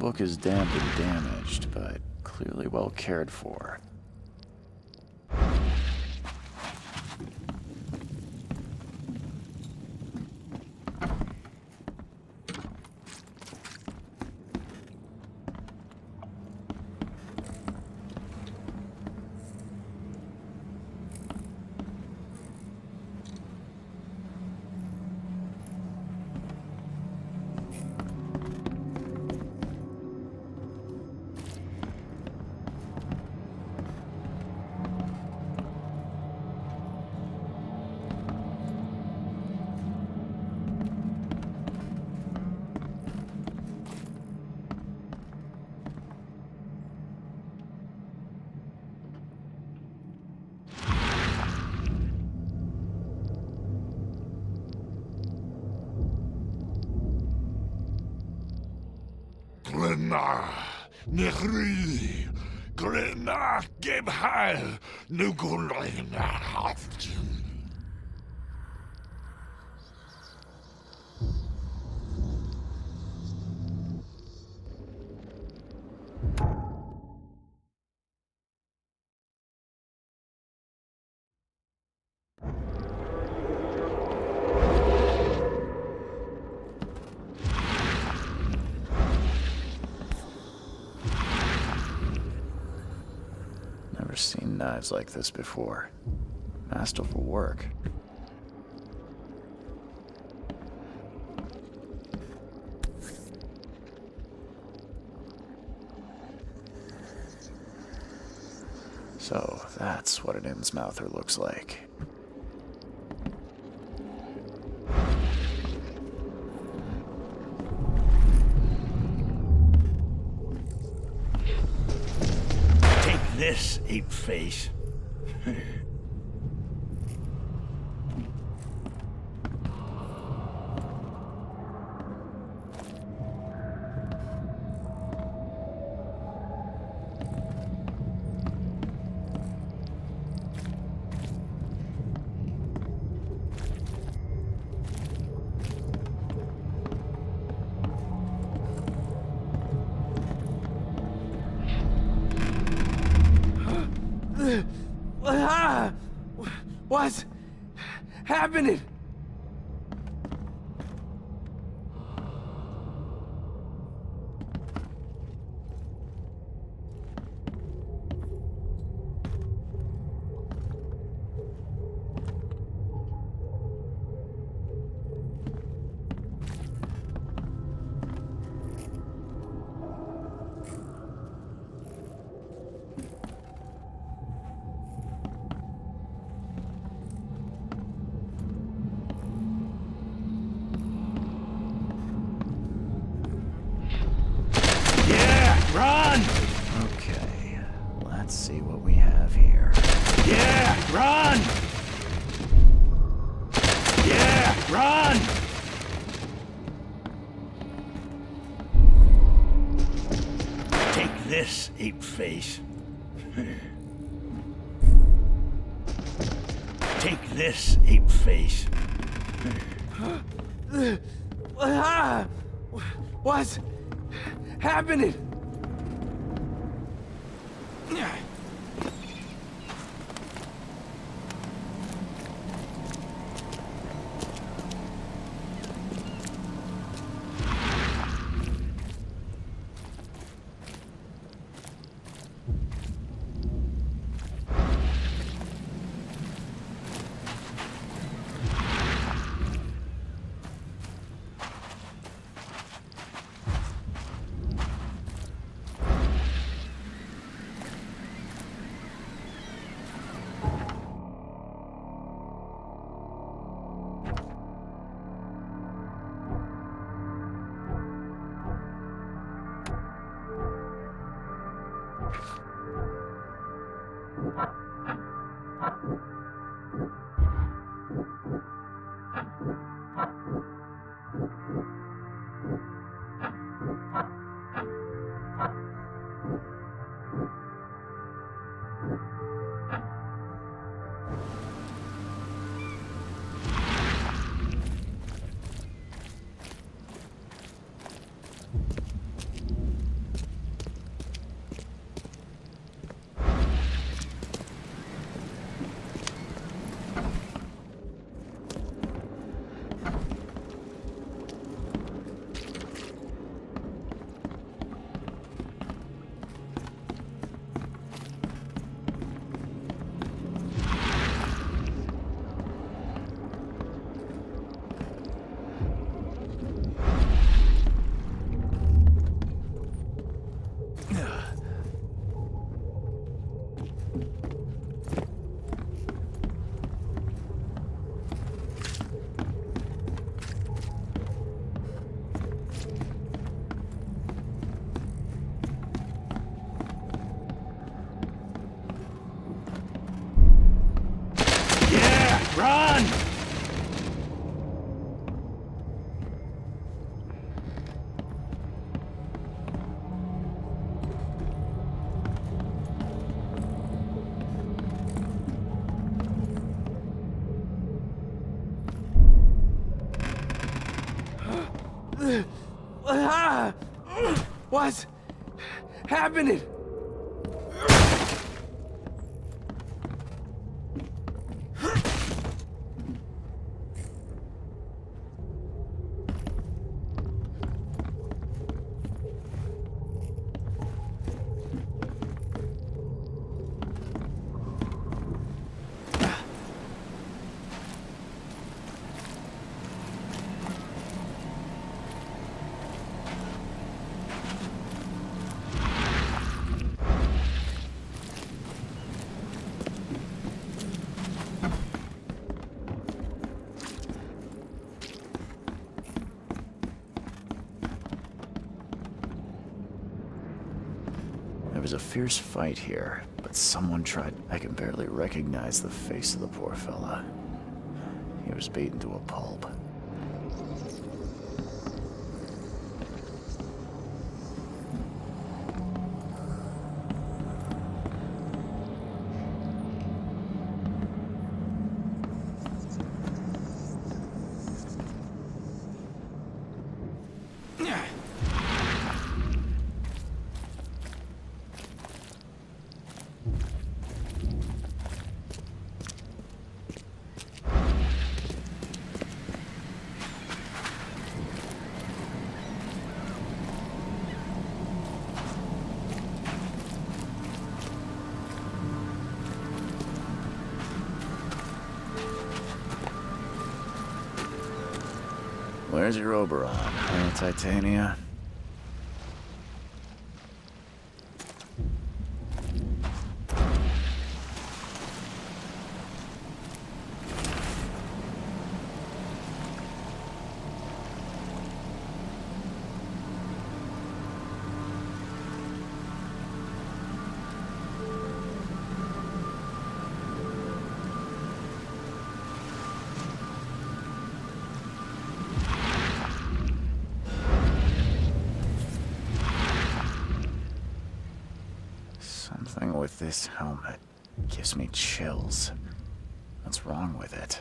book is damp and damaged, but clearly well cared for. Glenna, Nechri, Glenna, Gebheil, Nugulina, Haftin. Never seen knives like this before. Masterful work. So, that's what an Innsmouther looks like. Take this, ape-face. What's happening? Run! Okay, let's see what we have here. Yeah, run! Yeah, run! Take this, ape-face. Take this, ape-face. What's happening? Run! Ah! What's happening? There was a fierce fight here, but someone tried. I can barely recognize the face of the poor fella. He was beaten to a pulp. Where's your Oberon, huh, Titania? Something with this helmet gives me chills. What's wrong with it?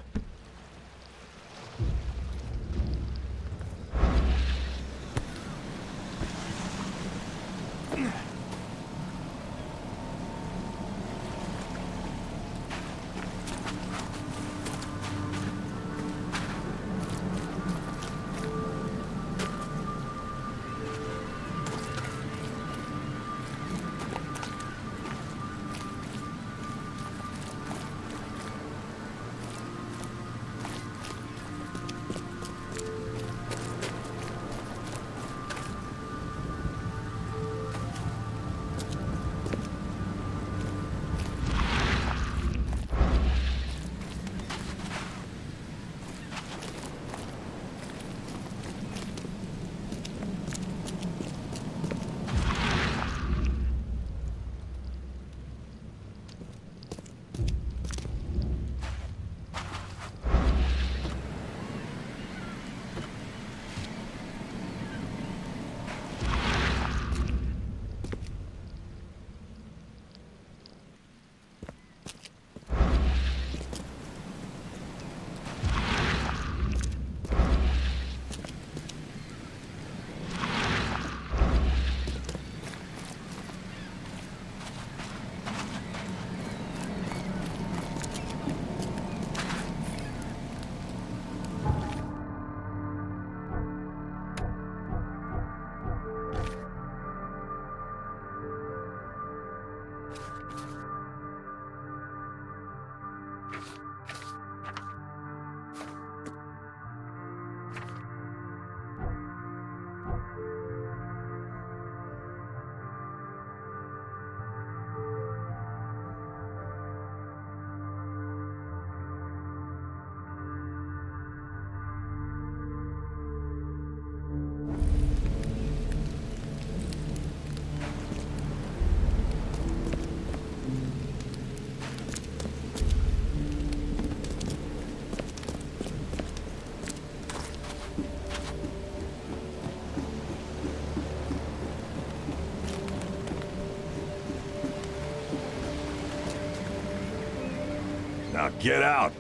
get out!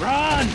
Run!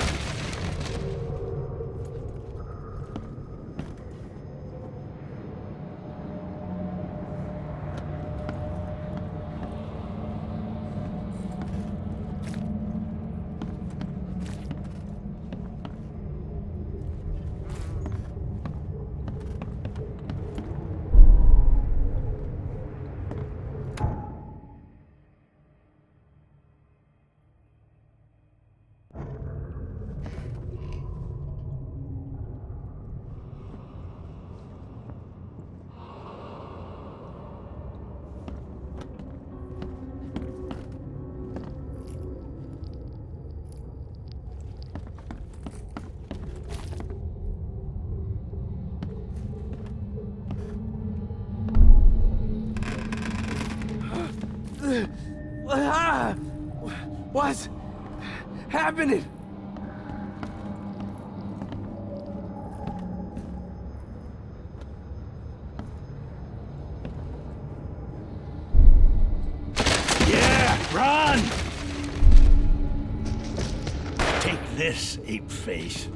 What's happening? Yeah, run! Take this, ape face.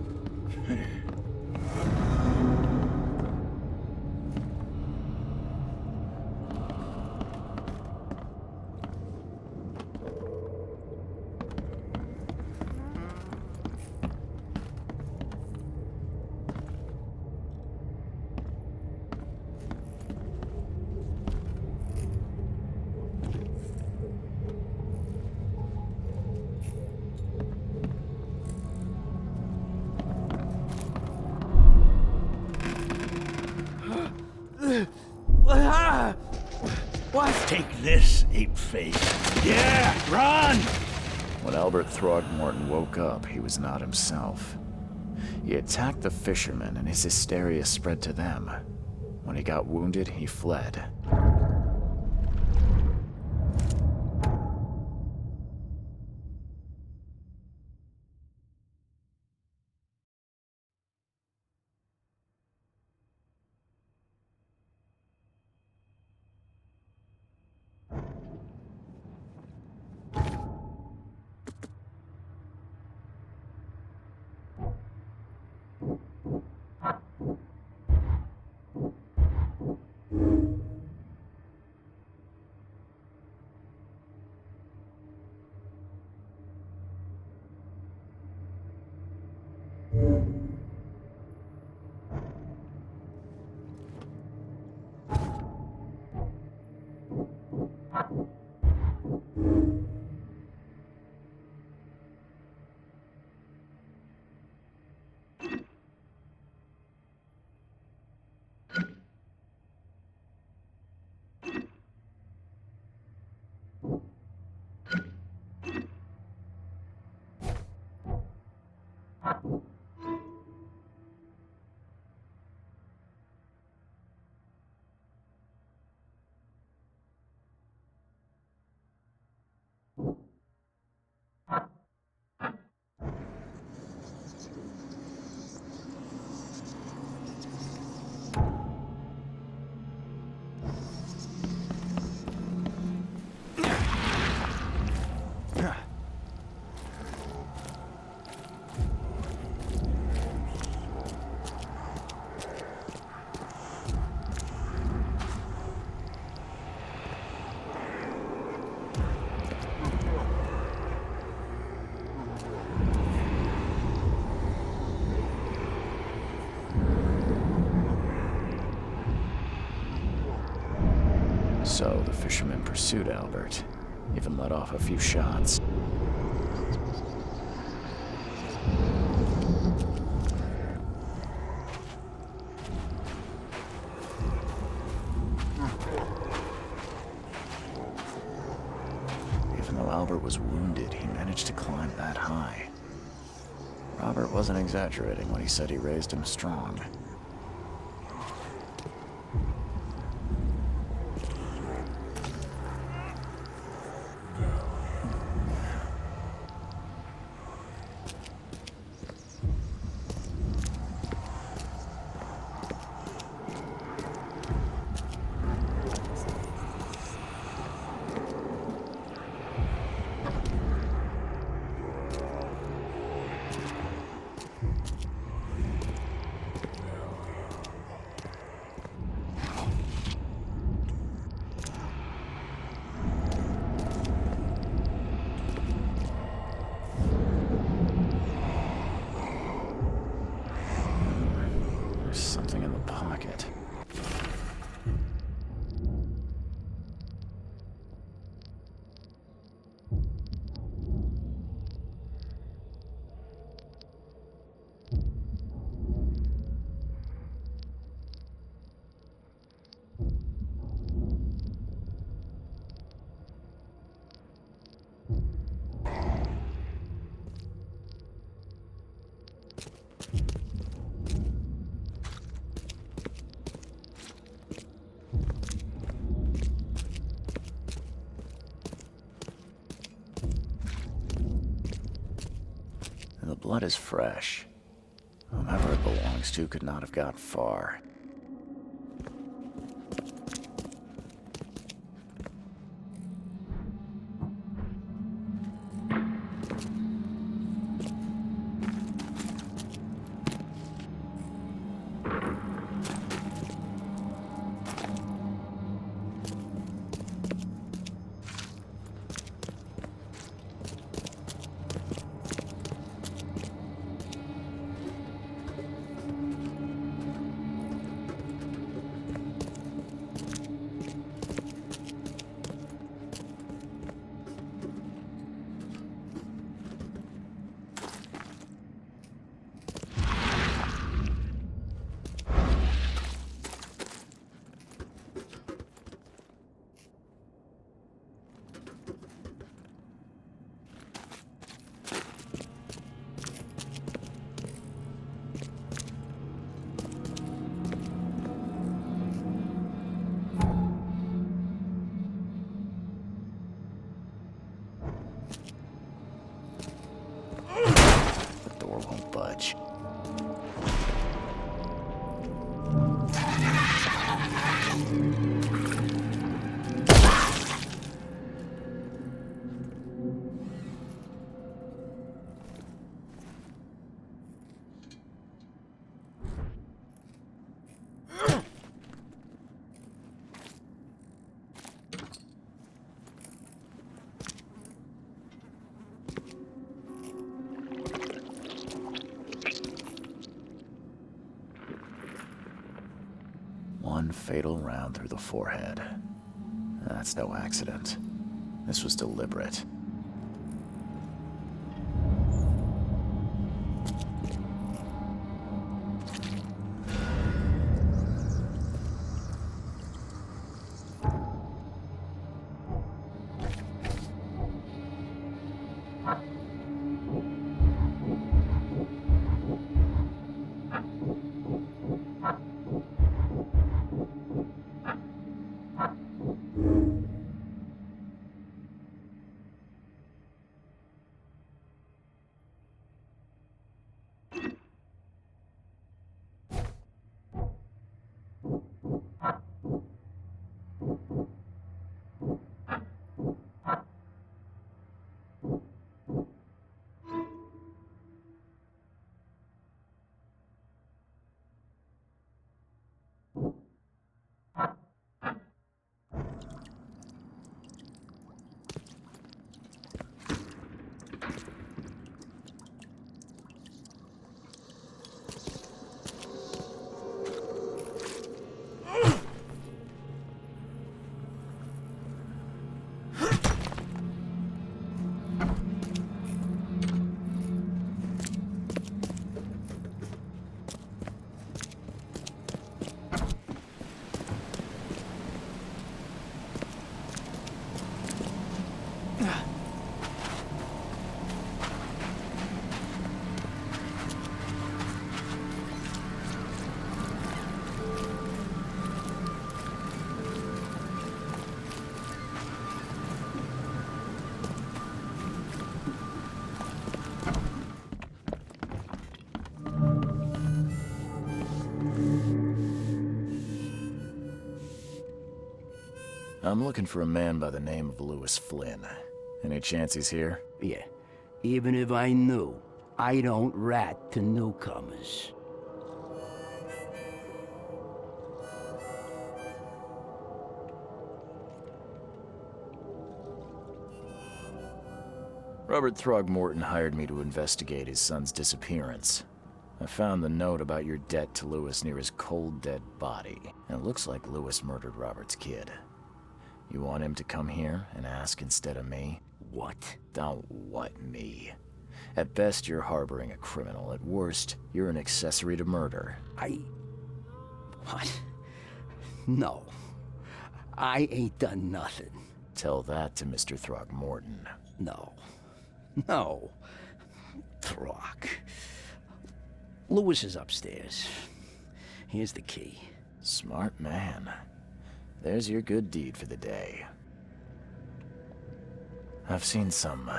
What? Take this, ape face. Yeah, run! When Albert Throgmorton woke up, he was not himself. He attacked the fishermen, and his hysteria spread to them. When he got wounded, he fled. So the fisherman pursued Albert, even let off a few shots. Even though Albert was wounded, he managed to climb that high. Robert wasn't exaggerating when he said he raised him strong. There's something in the pocket. The blood is fresh. Whomever it belongs to could not have got far. The door won't budge. One fatal round through the forehead. That's no accident. This was deliberate. I'm looking for a man by the name of Lewis Flynn. Any chance he's here? Yeah. Even if I knew, I don't rat to newcomers. Robert Throgmorton hired me to investigate his son's disappearance. I found the note about your debt to Lewis near his cold, dead body. And it looks like Lewis murdered Robert's kid. You want him to come here and ask instead of me? What? Don't what me. At best, you're harboring a criminal. At worst, you're an accessory to murder. What? No. I ain't done nothing. Tell that to Mr. Throgmorton. No. No. Throg. Lewis is upstairs. Here's the key. Smart man. There's your good deed for the day. I've seen some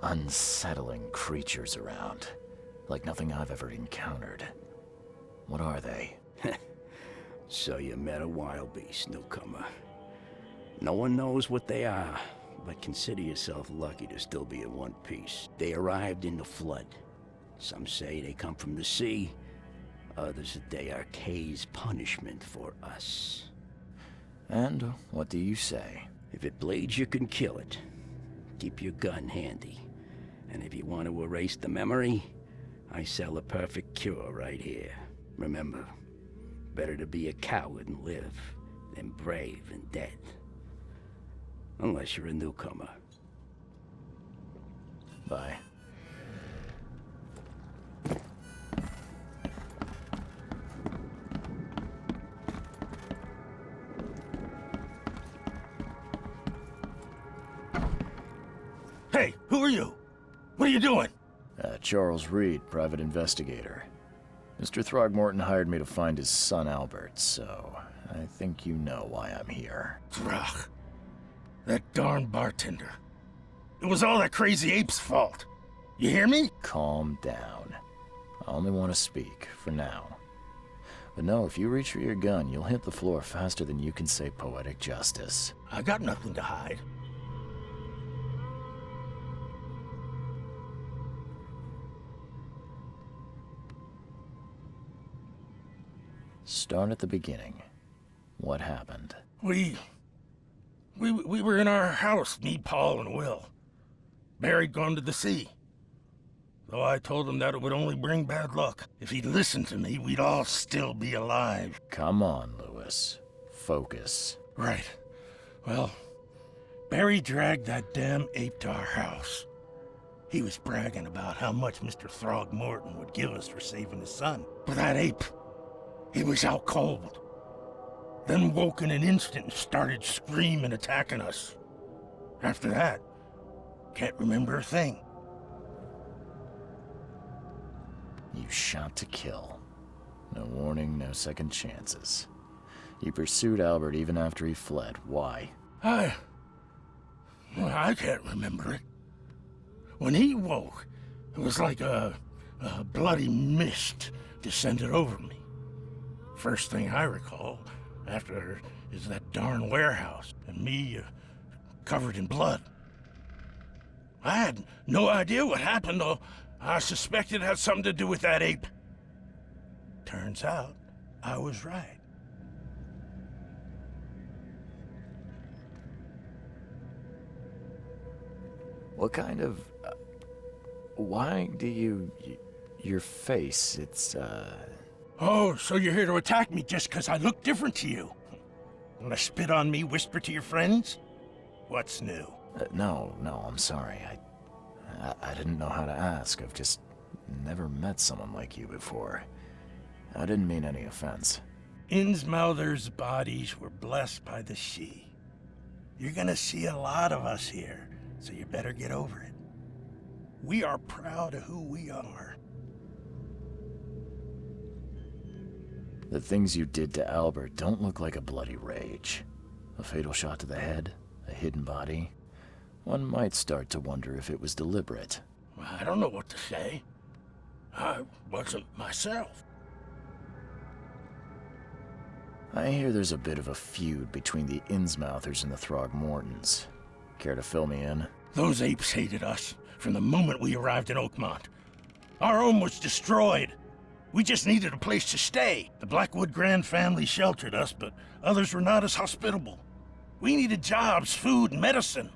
unsettling creatures around, like nothing I've ever encountered. What are they? So you met a wild beast, newcomer. No one knows what they are, but consider yourself lucky to still be in one piece. They arrived in the flood. Some say they come from the sea. Others that they are Kay's punishment for us. And what do you say? If it bleeds, you can kill it. Keep your gun handy. And if you want to erase the memory, I sell a perfect cure right here. Remember, better to be a coward and live than brave and dead. Unless you're a newcomer. Bye. Hey, who are you? What are you doing? Charles Reed, private investigator. Mr. Throgmorton hired me to find his son Albert, so I think you know why I'm here. Throg. That darn bartender. It was all that crazy ape's fault. You hear me? Calm down. I only want to speak, for now. But no, if you reach for your gun, you'll hit the floor faster than you can say poetic justice. I got nothing to hide. Start at the beginning. What happened? We were in our house, me, Paul, and Will. Barry'd gone to the sea. Though I told him that it would only bring bad luck. If he'd listened to me, we'd all still be alive. Come on, Lewis. Focus. Right. Well, Barry dragged that damn ape to our house. He was bragging about how much Mr. Throgmorton would give us for saving his son. But that ape, he was out cold. Then woke in an instant and started screaming, attacking us. After that, can't remember a thing. You shot to kill. No warning, no second chances. You pursued Albert even after he fled. Why? I can't remember it. When he woke, it was like a bloody mist descended over me. First thing I recall after is that darn warehouse and me covered in blood. I had no idea what happened, though I suspected it had something to do with that ape. Turns out, I was right. What kind of... why do you... your face, it's, Oh, so you're here to attack me just because I look different to you? Wanna spit on me, whisper to your friends? What's new? no, I'm sorry. I didn't know how to ask. I've just never met someone like you before. I didn't mean any offense. Innsmouther's bodies were blessed by the sea. You're gonna see a lot of us here, so you better get over it. We are proud of who we are. The things you did to Albert don't look like a bloody rage. A fatal shot to the head, a hidden body. One might start to wonder if it was deliberate. I don't know what to say. I wasn't myself. I hear there's a bit of a feud between the Innsmouthers and the Throgmortons. Care to fill me in? Those apes hated us from the moment we arrived in Oakmont. Our home was destroyed. We just needed a place to stay. The Blackwood Grand family sheltered us, but others were not as hospitable. We needed jobs, food, and medicine.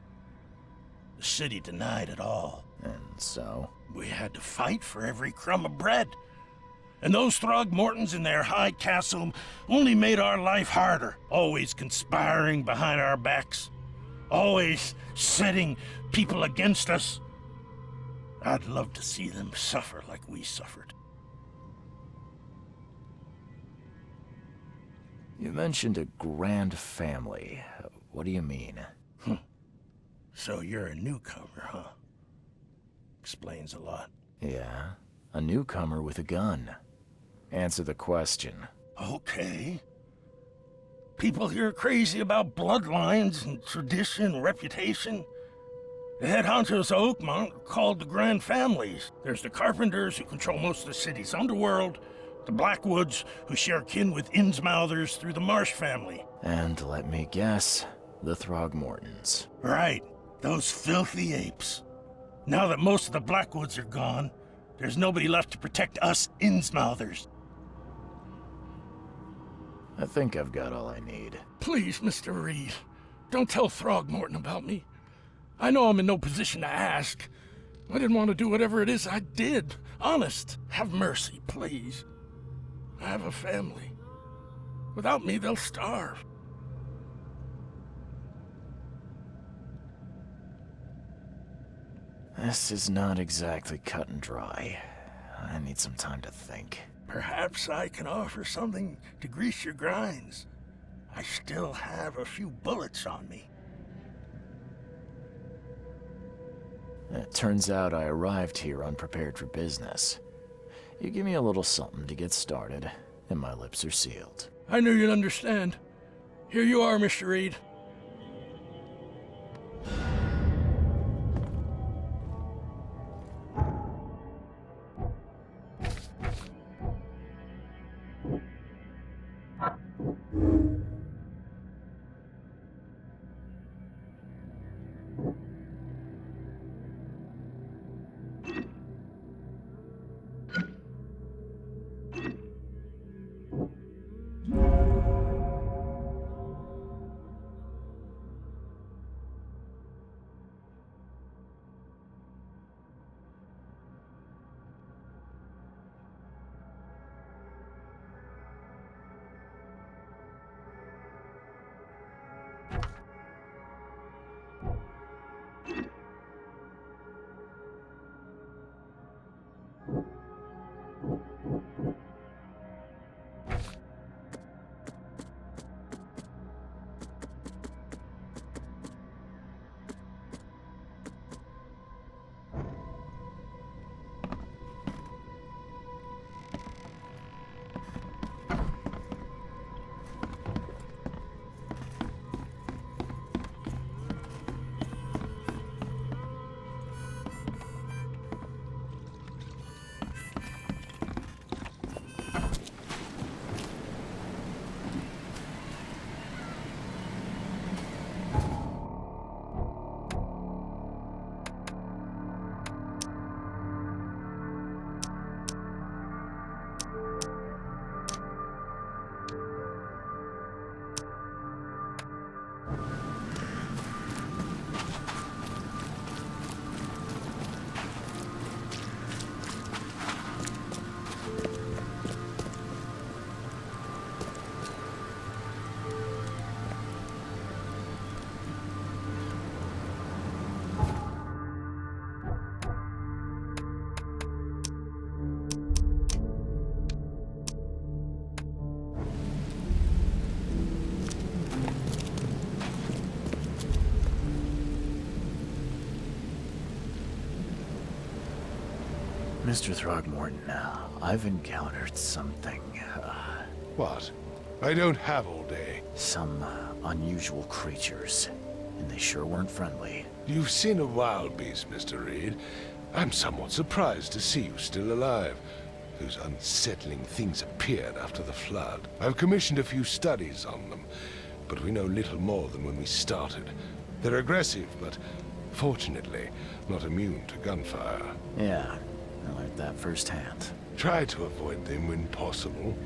The city denied it all. And so? We had to fight for every crumb of bread. And those Throgmortons in their high castle only made our life harder, always conspiring behind our backs, always setting people against us. I'd love to see them suffer like we suffered. You mentioned a grand family. What do you mean? So you're a newcomer, huh? Explains a lot. Yeah, a newcomer with a gun. Answer the question. Okay. People here are crazy about bloodlines and tradition and reputation. The head honchos of Oakmont are called the Grand Families. There's the Carpenters, who control most of the city's underworld, the Blackwoods, who share kin with Innsmouthers through the Marsh family. And let me guess, the Throgmortons. Right, those filthy apes. Now that most of the Blackwoods are gone, there's nobody left to protect us Innsmouthers. I think I've got all I need. Please, Mr. Reed, don't tell Throgmorton about me. I know I'm in no position to ask. I didn't want to do whatever it is I did. Honest, have mercy, please. I have a family. Without me, they'll starve. This is not exactly cut and dry. I need some time to think. Perhaps I can offer something to grease your grinds. I still have a few bullets on me. It turns out I arrived here unprepared for business. You give me a little something to get started, and my lips are sealed. I knew you'd understand. Here you are, Mr. Reed. Mr. Throgmorton, I've encountered something, What? I don't have all day. some unusual creatures, and they sure weren't friendly. You've seen a wild beast, Mr. Reed. I'm somewhat surprised to see you still alive. Those unsettling things appeared after the flood. I've commissioned a few studies on them, but we know little more than when we started. They're aggressive, but fortunately, not immune to gunfire. Yeah, I learned that firsthand. Try to avoid them when possible.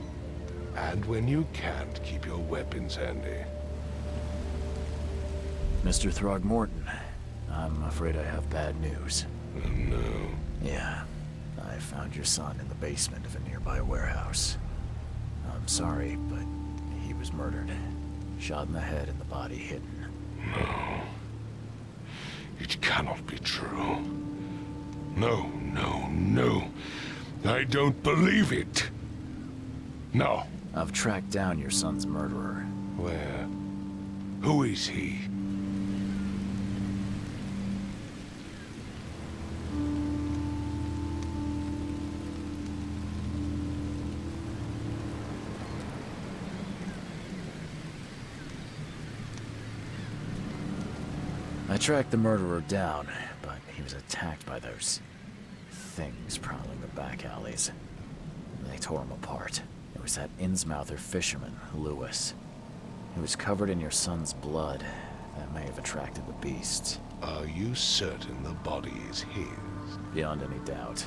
And when you can't, keep your weapons handy. Mr. Throgmorton, I'm afraid I have bad news. Oh, no. Yeah, I found your son in the basement of a nearby warehouse. I'm sorry, but he was murdered. Shot in the head and the body hidden. No. It cannot be true. No, no, no. I don't believe it. No. I've tracked down your son's murderer. Where? Who is he? I tracked the murderer down, but he was attacked by those things prowling the back alleys. They tore him apart. It was that Innsmouther fisherman, Lewis. He was covered in your son's blood. That may have attracted the beasts. Are you certain the body is his? Beyond any doubt.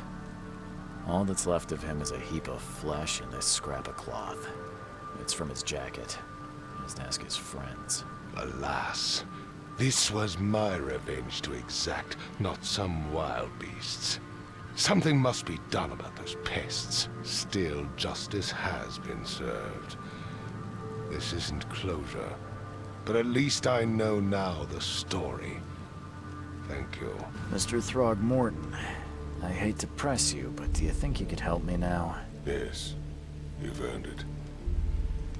All that's left of him is a heap of flesh and this scrap of cloth. It's from his jacket. Just ask his friends. Alas, this was my revenge to exact, not some wild beast's. Something must be done about those pests. Still, justice has been served. This isn't closure, but at least I know now the story. Thank you. Mr. Throgmorton, I hate to press you, but do you think you could help me now? Yes, you've earned it.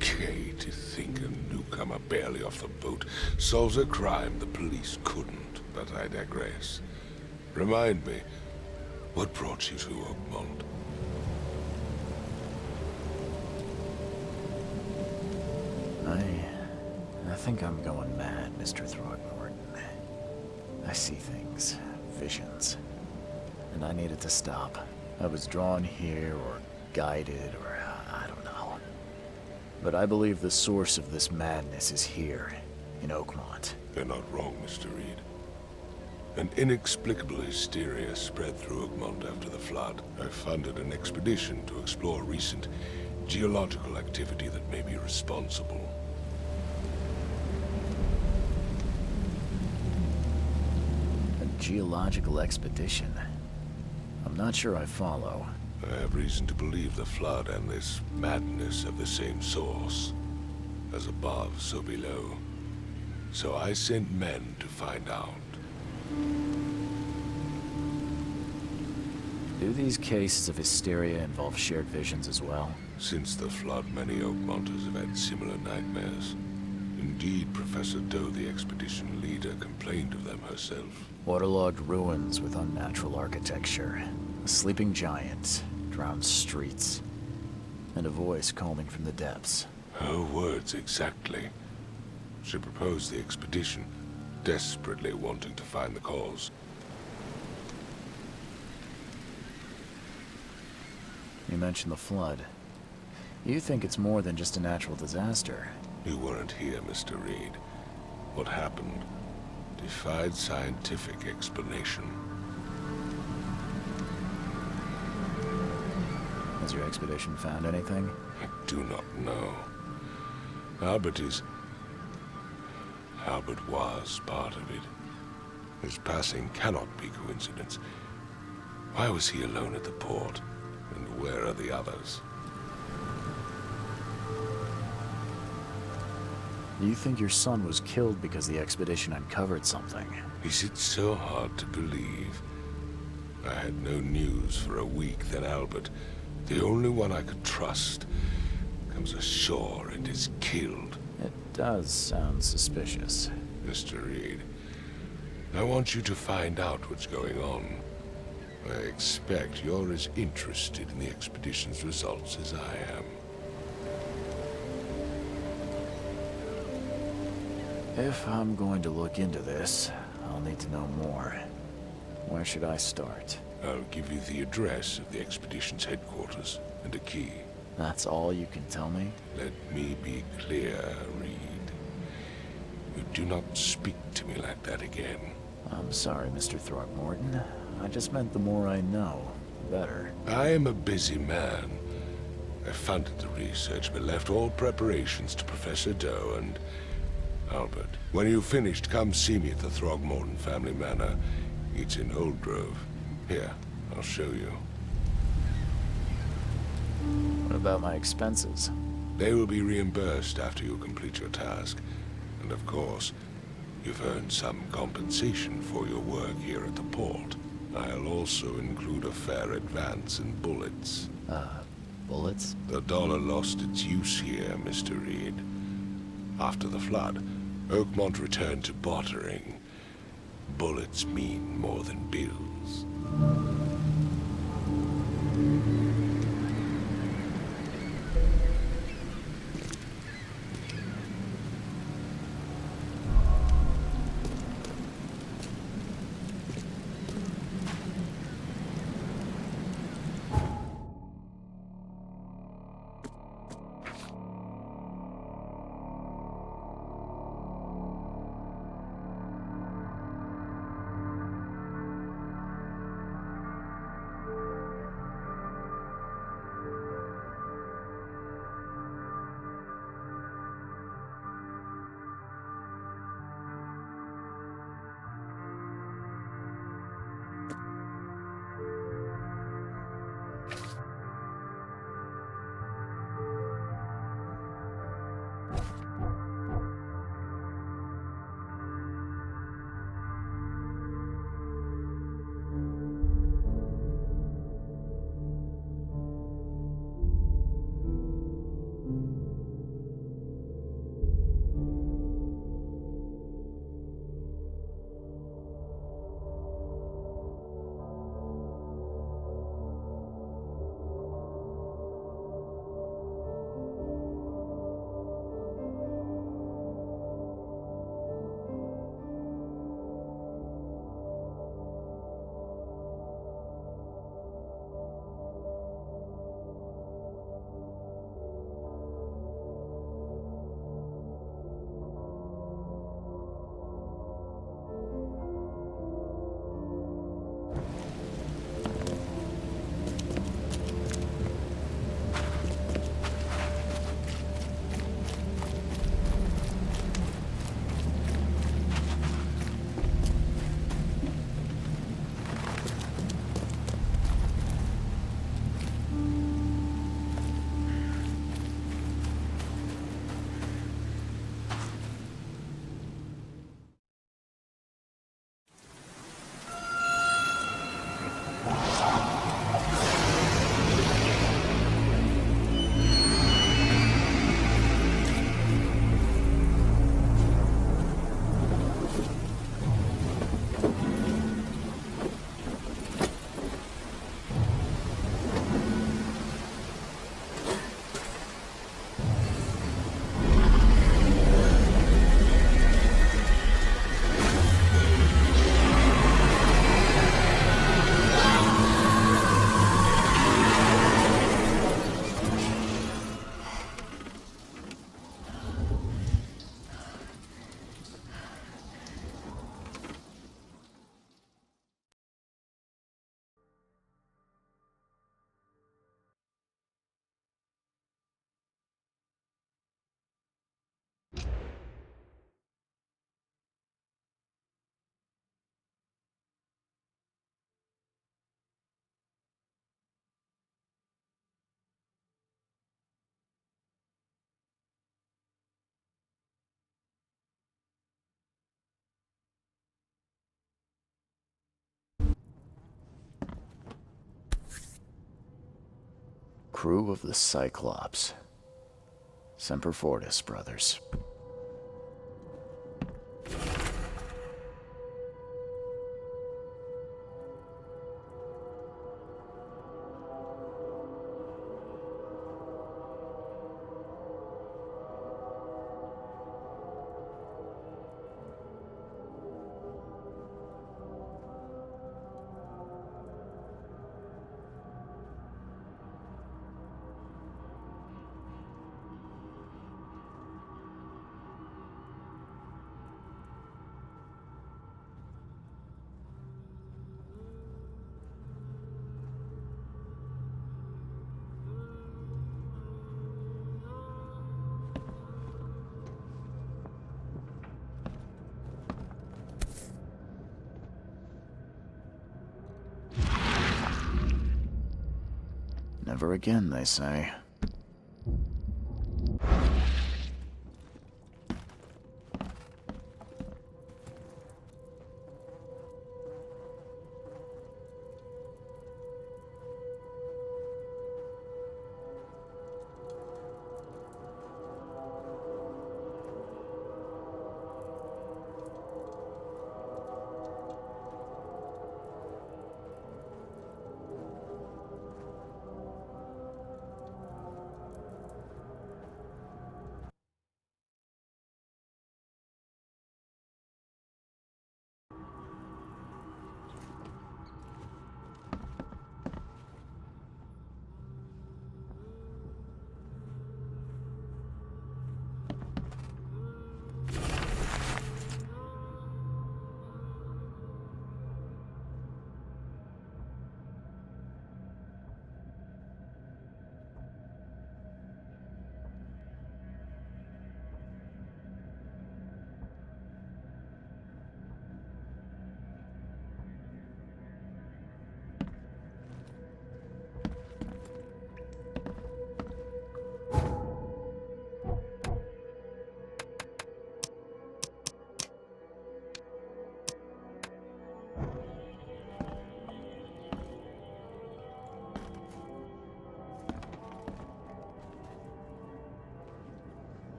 Kay, to think a newcomer barely off the boat solves a crime the police couldn't, but I digress. Remind me, what brought you to Oakmont? I think I'm going mad, Mr. Throgmorton. I see things, visions, and I needed to stop. I was drawn here, or guided, or I don't know. But I believe the source of this madness is here, in Oakmont. You're not wrong, Mr. Reed. An inexplicable hysteria spread through Oakmont after the flood. I funded an expedition to explore recent geological activity that may be responsible. A geological expedition? I'm not sure I follow. I have reason to believe the flood and this madness have the same source. As above, so below. So I sent men to find out. Do these cases of hysteria involve shared visions as well? Since the flood, many Oakmonters have had similar nightmares. Indeed, Professor Doe, the expedition leader, complained of them herself. Waterlogged ruins with unnatural architecture. A sleeping giant, drowned streets, and a voice calling from the depths. Her words exactly. She proposed the expedition, desperately wanting to find the cause. You mentioned the flood. You think it's more than just a natural disaster? You weren't here, Mr. Reed. What happened defied scientific explanation. Has your expedition found anything? I do not know. Albert was part of it. His passing cannot be coincidence. Why was he alone at the port? And where are the others? You think your son was killed because the expedition uncovered something? Is it so hard to believe? I had no news for a week, then Albert, the only one I could trust, comes ashore and is killed. It does sound suspicious. Mr. Reed, I want you to find out what's going on. I expect you're as interested in the expedition's results as I am. If I'm going to look into this, I'll need to know more. Where should I start? I'll give you the address of the expedition's headquarters and a key. That's all you can tell me? Let me be clear, Reed. You do not speak to me like that again. I'm sorry, Mr. Throckmorton. I just meant the more I know, the better. I am a busy man. I funded the research, but left all preparations to Professor Doe and Albert. When you've finished, come see me at the Throgmorton family manor. It's in Old Grove. Here, I'll show you. What about my expenses? They will be reimbursed after you complete your task. And of course, you've earned some compensation for your work here at the port. I'll also include a fair advance in bullets. Bullets? The dollar lost its use here, Mr. Reed. After the flood, Oakmont returned to bartering. Bullets mean more than bills. Crew of the Cyclops. Semper Fortis, brothers. Never again, they say.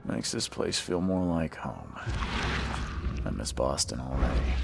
Makes this place feel more like home. I miss Boston already.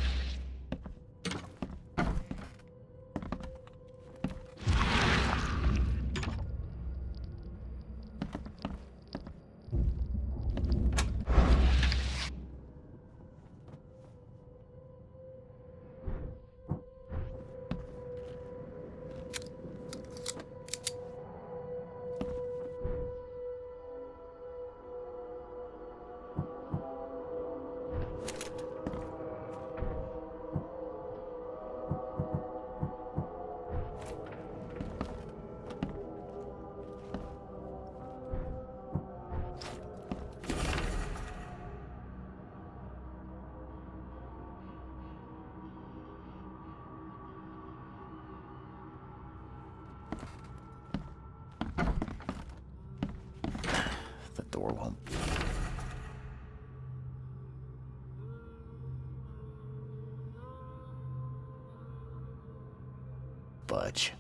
The door won't... budge.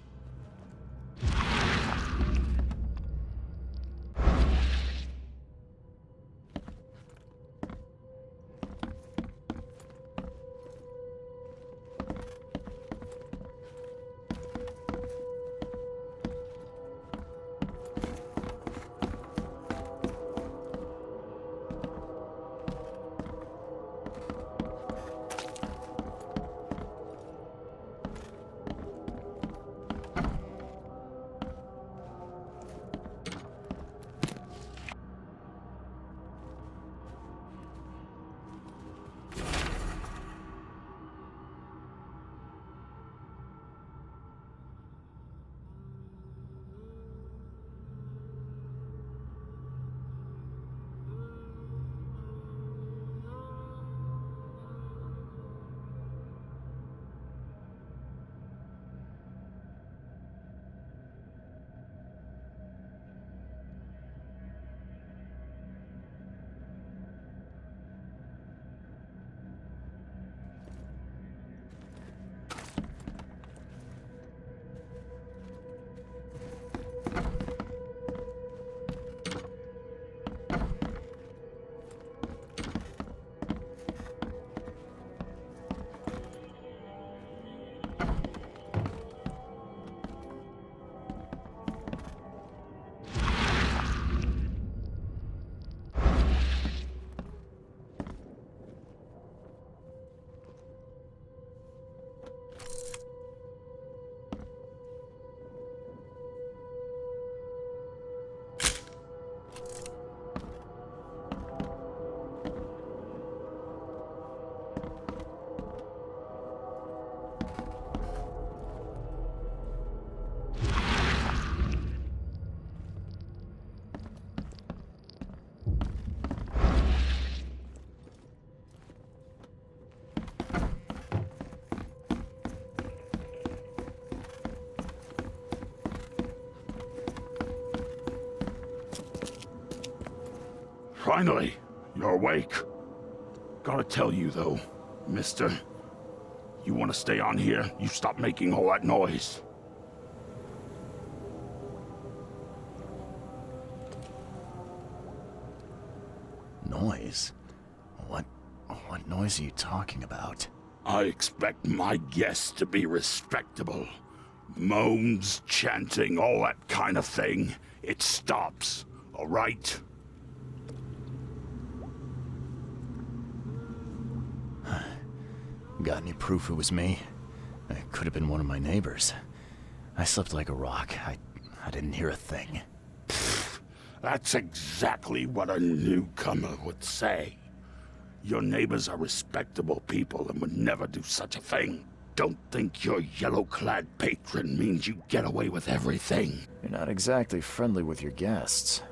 Finally, you're awake. Gotta tell you though, mister, you want to stay on here, you stop making all that noise. Noise? What noise are you talking about? I expect my guests to be respectable. Moans, chanting, all that kind of thing. It stops, all right? Got any proof it was me? It could have been one of my neighbors. I slept like a rock. I didn't hear a thing. That's exactly what a newcomer would say. Your neighbors are respectable people and would never do such a thing. Don't think your yellow-clad patron means you get away with everything. You're not exactly friendly with your guests.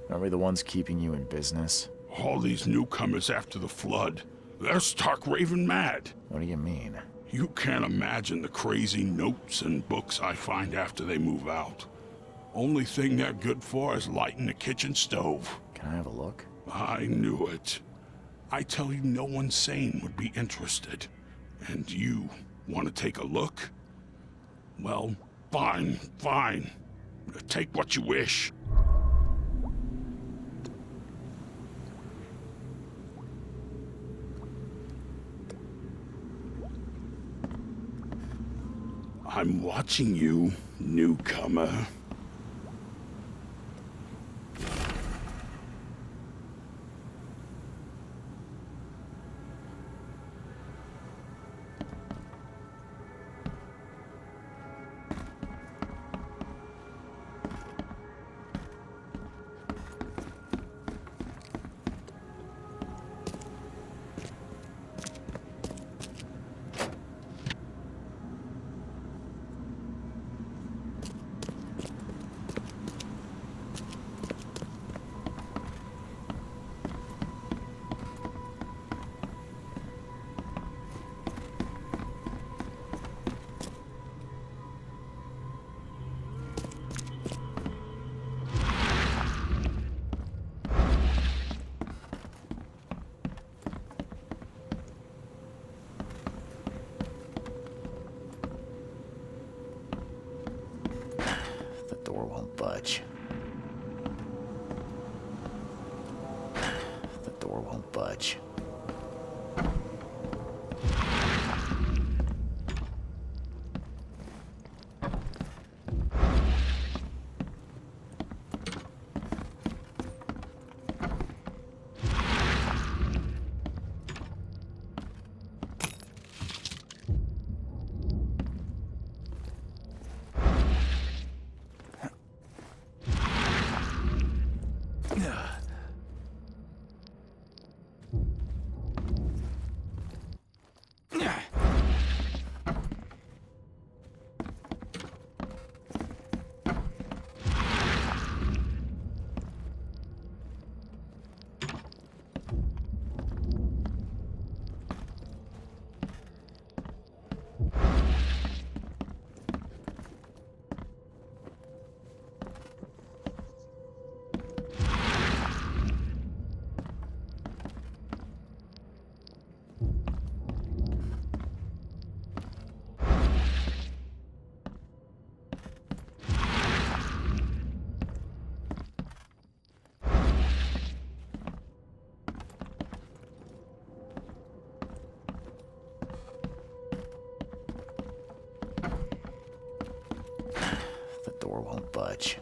Are we the ones keeping you in business? All these newcomers after the flood, they're stark raving mad. What do you mean? You can't imagine the crazy notes and books I find after they move out. Only thing they're good for is lighting the kitchen stove. Can I have a look? I knew it. I tell you, no one sane would be interested. And you want to take a look? Well, fine. Take what you wish. I'm watching you, newcomer. The door won't budge. The door won't budge. The door won't budge.